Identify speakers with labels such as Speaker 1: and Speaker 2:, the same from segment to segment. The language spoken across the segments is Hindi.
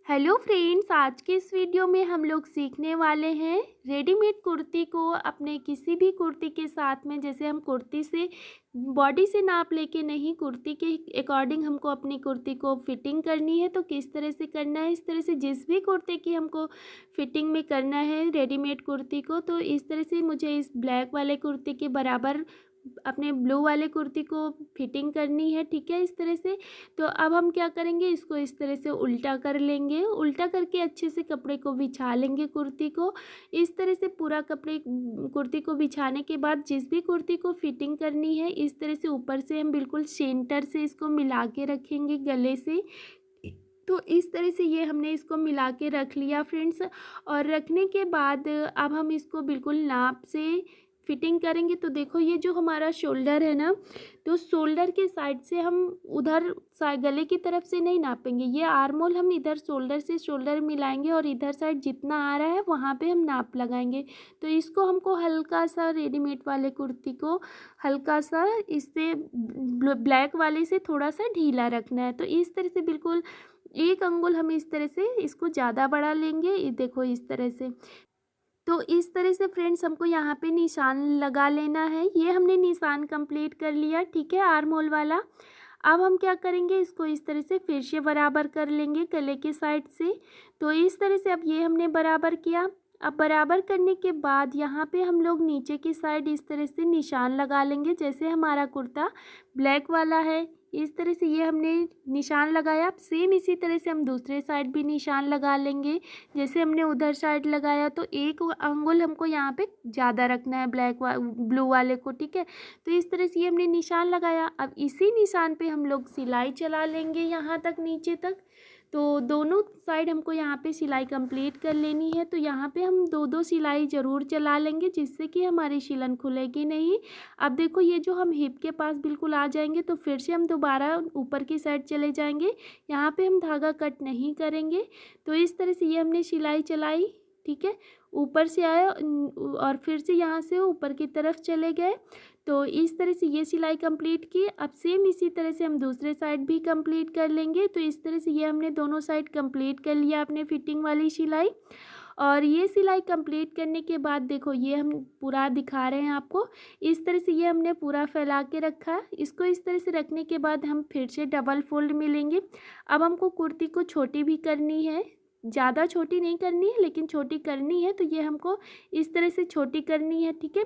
Speaker 1: हेलो फ्रेंड्स, आज के इस वीडियो में हम लोग सीखने वाले हैं रेडीमेड कुर्ती को अपने किसी भी कुर्ती के साथ में, जैसे हम कुर्ती से बॉडी से नाप लेके नहीं, कुर्ती के अकॉर्डिंग हमको अपनी कुर्ती को फिटिंग करनी है तो किस तरह से करना है। इस तरह से जिस भी कुर्ती की हमको फिटिंग में करना है रेडीमेड कुर्ती को, तो इस तरह से मुझे इस ब्लैक वाले कुर्ती के बराबर अपने ब्लू वाले कुर्ती को फिटिंग करनी है। ठीक है, इस तरह से। तो अब हम क्या करेंगे, इसको इस तरह से उल्टा कर लेंगे। उल्टा करके अच्छे से कपड़े को बिछा लेंगे कुर्ती को। इस तरह से पूरा कपड़े कुर्ती को बिछाने के बाद जिस भी कुर्ती को फिटिंग करनी है, इस तरह से ऊपर से हम बिल्कुल सेंटर से इसको मिला के रखेंगे गले से। तो इस तरह से ये हमने इसको मिला के रख लिया फ्रेंड्स। और रखने के बाद अब हम इसको बिल्कुल नाप से फिटिंग करेंगे। तो देखो, ये जो हमारा शोल्डर है ना, तो शोल्डर के साइड से हम उधर गले की तरफ से नहीं नापेंगे। ये आर्म होल हम इधर शोल्डर से शोल्डर मिलाएंगे और इधर साइड जितना आ रहा है वहाँ पे हम नाप लगाएंगे। तो इसको हमको हल्का सा रेडीमेड वाले कुर्ती को हल्का सा इससे ब्लैक वाले से थोड़ा सा ढीला रखना है। तो इस तरह से बिल्कुल 1 अंगुल हम इस तरह से इसको ज़्यादा बढ़ा लेंगे। ये देखो, इस तरह से। तो इस तरह से फ्रेंड्स हमको यहाँ पे निशान लगा लेना है। ये हमने निशान कंप्लीट कर लिया। ठीक है, आर्म होल वाला। अब हम क्या करेंगे, इसको इस तरह से फिर से बराबर कर लेंगे गले के साइड से। तो इस तरह से अब ये हमने बराबर किया। अब बराबर करने के बाद यहाँ पे हम लोग नीचे की साइड इस तरह से निशान लगा लेंगे। जैसे हमारा कुर्ता ब्लैक वाला है, इस तरह से ये हमने निशान लगाया। अब सेम इसी तरह से हम दूसरे साइड भी निशान लगा लेंगे। जैसे हमने उधर साइड लगाया, तो 1 अंगुल हमको यहाँ पे ज़्यादा रखना है ब्लू वाले को। ठीक है, तो इस तरह से ये हमने निशान लगाया। अब इसी निशान पे हम लोग सिलाई चला लेंगे यहाँ तक, नीचे तक। तो दोनों साइड हमको यहाँ पे सिलाई कंप्लीट कर लेनी है। तो यहाँ पे हम 2-2 सिलाई ज़रूर चला लेंगे, जिससे कि हमारी सिलन खुलेगी नहीं। अब देखो, ये जो हम हिप के पास बिल्कुल आ जाएंगे, तो फिर से हम दोबारा ऊपर की साइड चले जाएंगे। यहाँ पे हम धागा कट नहीं करेंगे। तो इस तरह से ये हमने सिलाई चलाई। ठीक है, ऊपर से आया और फिर से यहाँ से ऊपर की तरफ चले गए। तो इस तरह से ये सिलाई कंप्लीट की। अब सेम इसी तरह से हम दूसरे साइड भी कंप्लीट कर लेंगे। तो इस तरह से ये हमने दोनों साइड कंप्लीट कर लिया अपने फिटिंग वाली सिलाई। और ये सिलाई कंप्लीट करने के बाद देखो, ये हम पूरा दिखा रहे हैं आपको। इस तरह से ये हमने पूरा फैला के रखा। इसको इस तरह से रखने के बाद हम फिर से डबल फोल्ड मिलेंगे। अब हमको कुर्ती को छोटी भी करनी है, ज़्यादा छोटी नहीं करनी है लेकिन छोटी करनी है। तो ये हमको इस तरह से छोटी करनी है। ठीक है,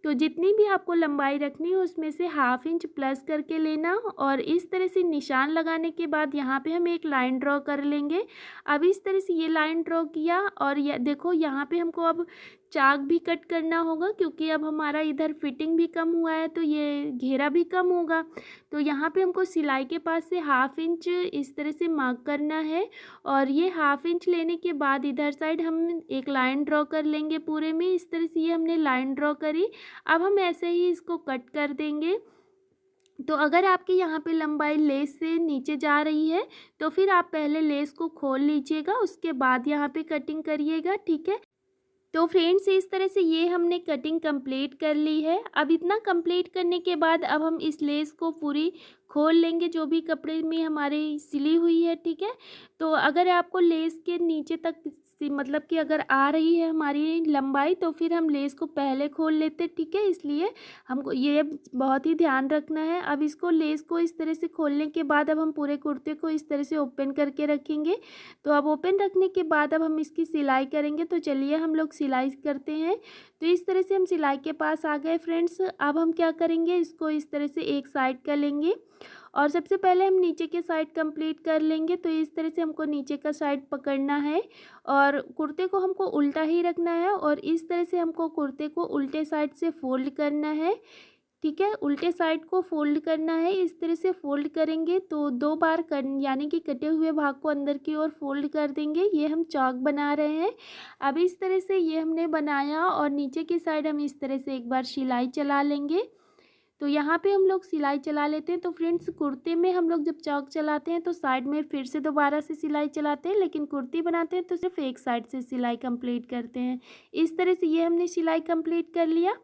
Speaker 1: तो जितनी भी आपको लंबाई रखनी है उसमें से 1/2 इंच प्लस करके लेना। और इस तरह से निशान लगाने के बाद यहाँ पे हम एक लाइन ड्रॉ कर लेंगे। अब इस तरह से ये लाइन ड्रॉ किया और ये देखो, यहाँ पे हमको अब चाक भी कट करना होगा, क्योंकि अब हमारा इधर फिटिंग भी कम हुआ है तो ये घेरा भी कम होगा। तो यहाँ पे हमको सिलाई के पास से 1/2 इंच इस तरह से मार्क करना है। और ये 1/2 इंच लेने के बाद इधर साइड हम एक लाइन ड्रॉ कर लेंगे पूरे में। इस तरह से ये हमने लाइन ड्रॉ करी। अब हम ऐसे ही इसको कट कर देंगे। तो अगर आपकी यहाँ पे लंबाई लेस से नीचे जा रही है, तो फिर आप पहले लेस को खोल लीजिएगा, उसके बाद यहाँ पे कटिंग करिएगा। ठीक है, तो फ्रेंड्स इस तरह से ये हमने कटिंग कंप्लीट कर ली है। अब इतना कंप्लीट करने के बाद अब हम इस लेस को पूरी खोल लेंगे, जो भी कपड़े में हमारे सिली हुई है। ठीक है, तो अगर आपको लेस के नीचे तक मतलब कि अगर आ रही है हमारी लंबाई, तो फिर हम लेस को पहले खोल लेते। ठीक है, इसलिए हमको ये बहुत ही ध्यान रखना है। अब इसको लेस को इस तरह से खोलने के बाद अब हम पूरे कुर्ते को इस तरह से ओपन करके रखेंगे। तो अब ओपन रखने के बाद अब हम इसकी सिलाई करेंगे। तो चलिए हम लोग सिलाई करते हैं। तो इस तरह से हम सिलाई के पास आ गए फ्रेंड्स। अब हम क्या करेंगे, इसको इस तरह से एक साइड कर लेंगे और सबसे पहले हम नीचे के साइड कंप्लीट कर लेंगे। तो इस तरह से हमको नीचे का साइड पकड़ना है और कुर्ते को हमको उल्टा ही रखना है और इस तरह से हमको कुर्ते को उल्टे साइड से फोल्ड करना है। ठीक है, उल्टे साइड को फोल्ड करना है। इस तरह से फोल्ड करेंगे तो 2 बार यानी कि कटे हुए भाग को अंदर की ओर फोल्ड कर देंगे। ये हम चौक बना रहे हैं। अब इस तरह से ये हमने बनाया और नीचे की साइड हम इस तरह से एक बार सिलाई चला लेंगे। तो यहाँ पे हम लोग सिलाई चला लेते हैं। तो फ्रेंड्स, कुर्ते में हम लोग जब चौक चलाते हैं तो साइड में फिर से दोबारा से सिलाई चलाते हैं, लेकिन कुर्ती बनाते हैं तो सिर्फ एक साइड से सिलाई कंप्लीट करते हैं। इस तरह से ये हमने सिलाई कंप्लीट कर लिया।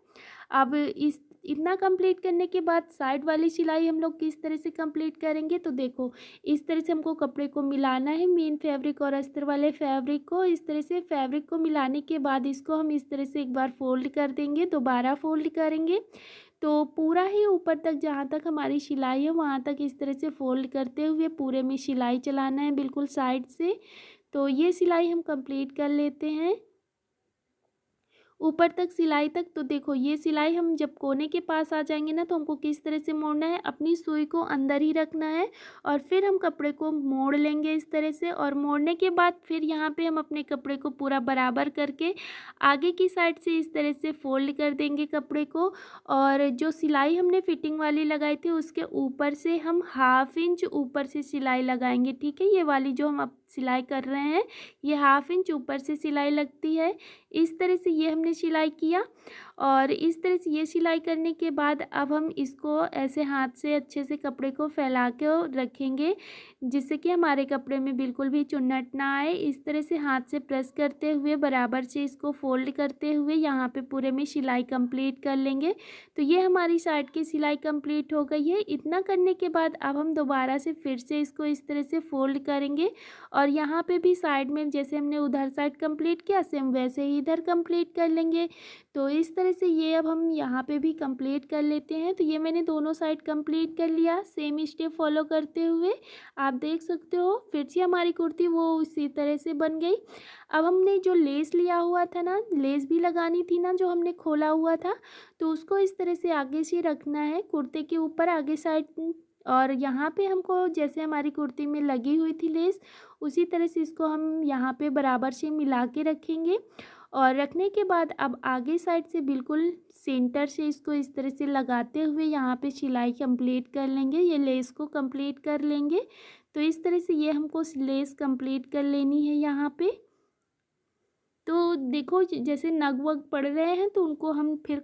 Speaker 1: अब इस इतना कंप्लीट करने के बाद साइड वाली सिलाई हम लोग किस तरह से कंप्लीट करेंगे, तो देखो इस तरह से हमको कपड़े को मिलाना है, मेन फैब्रिक और अस्तर वाले फैब्रिक को। इस तरह से फैब्रिक को मिलाने के बाद इसको हम इस तरह से एक बार फोल्ड कर देंगे, दोबारा फोल्ड करेंगे। तो पूरा ही ऊपर तक जहाँ तक हमारी सिलाई है वहाँ तक इस तरह से फोल्ड करते हुए पूरे में सिलाई चलाना है बिल्कुल साइड से। तो ये सिलाई हम कंप्लीट कर लेते हैं ऊपर तक सिलाई तक। तो देखो ये सिलाई हम जब कोने के पास आ जाएंगे ना, तो हमको किस तरह से मोड़ना है, अपनी सुई को अंदर ही रखना है और फिर हम कपड़े को मोड़ लेंगे इस तरह से। और मोड़ने के बाद फिर यहाँ पे हम अपने कपड़े को पूरा बराबर करके आगे की साइड से इस तरह से फोल्ड कर देंगे कपड़े को। और जो सिलाई हमने फिटिंग वाली लगाई थी उसके ऊपर से हम 1/2 इंच ऊपर से सिलाई लगाएंगे, ठीक है। ये वाली जो हम अब सिलाई कर रहे हैं ये 1/2 इंच ऊपर से सिलाई लगती है। इस तरह से ये हमने सिलाई किया और इस तरह से ये सिलाई करने के बाद अब हम इसको ऐसे हाथ से अच्छे से कपड़े को फैला के रखेंगे, जिससे कि हमारे कपड़े में बिल्कुल भी चुन्नट ना आए। इस तरह से हाथ से प्रेस करते हुए बराबर से इसको फोल्ड करते हुए यहाँ पे पूरे में सिलाई कंप्लीट कर लेंगे। तो ये हमारी साइड की सिलाई कंप्लीट हो गई है। इतना करने के बाद अब हम दोबारा से फिर से इसको इस तरह से फोल्ड करेंगे और यहाँ पे भी साइड में जैसे हमने उधर साइड कंप्लीट किया सेम वैसे ही इधर कंप्लीट कर लेंगे। तो इस तरह से ये अब हम यहाँ पे भी कंप्लीट कर लेते हैं। तो ये मैंने दोनों साइड कंप्लीट कर लिया सेम स्टेप फॉलो करते हुए। आप देख सकते हो फिर से हमारी कुर्ती वो उसी तरह से बन गई। अब हमने जो लेस लिया हुआ था ना, लेस भी लगानी थी ना जो हमने खोला हुआ था, तो उसको इस तरह से आगे से रखना है कुर्ते के ऊपर आगे साइड। और यहाँ पे हमको जैसे हमारी कुर्ती में लगी हुई थी लेस उसी तरह से इसको हम यहाँ पे बराबर से मिला के रखेंगे। और रखने के बाद अब आगे साइड से बिल्कुल सेंटर से इसको इस तरह से लगाते हुए यहाँ पे सिलाई कंप्लीट कर लेंगे, ये लेस को कंप्लीट कर लेंगे। तो इस तरह से ये हमको लेस कंप्लीट कर लेनी है यहाँ पे। तो देखो जैसे नग वग पड़ रहे हैं तो उनको हम फिर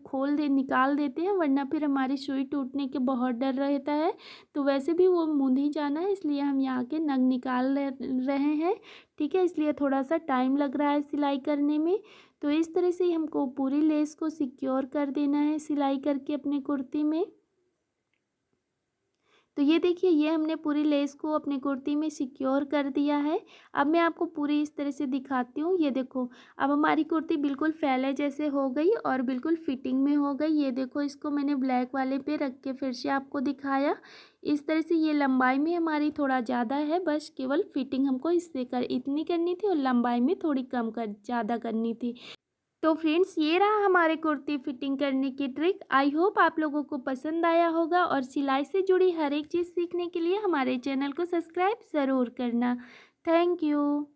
Speaker 1: निकाल देते हैं, वरना फिर हमारी सुई टूटने के बहुत डर रहता है। तो वैसे भी वो मुंद ही जाना है, इसलिए हम यहाँ के नग निकाल रहे हैं, ठीक है। इसलिए थोड़ा सा टाइम लग रहा है सिलाई करने में। तो इस तरह से हमको पूरी लेस को सिक्योर कर देना है सिलाई करके अपनी कुर्ती में। तो ये देखिए ये हमने पूरी लेस को अपनी कुर्ती में सिक्योर कर दिया है। अब मैं आपको पूरी इस तरह से दिखाती हूँ। ये देखो अब हमारी कुर्ती बिल्कुल फैले जैसे हो गई और बिल्कुल फिटिंग में हो गई। ये देखो इसको मैंने ब्लैक वाले पे रख के फिर से आपको दिखाया। इस तरह से ये लंबाई में हमारी थोड़ा ज़्यादा है, बस केवल फिटिंग हमको इससे इतनी करनी थी और लंबाई में थोड़ी कम ज़्यादा करनी थी। तो फ्रेंड्स ये रहा हमारे कुर्ती फिटिंग करने की ट्रिक। आई होप आप लोगों को पसंद आया होगा और सिलाई से जुड़ी हर एक चीज़ सीखने के लिए हमारे चैनल को सब्सक्राइब ज़रूर करना। Thank you.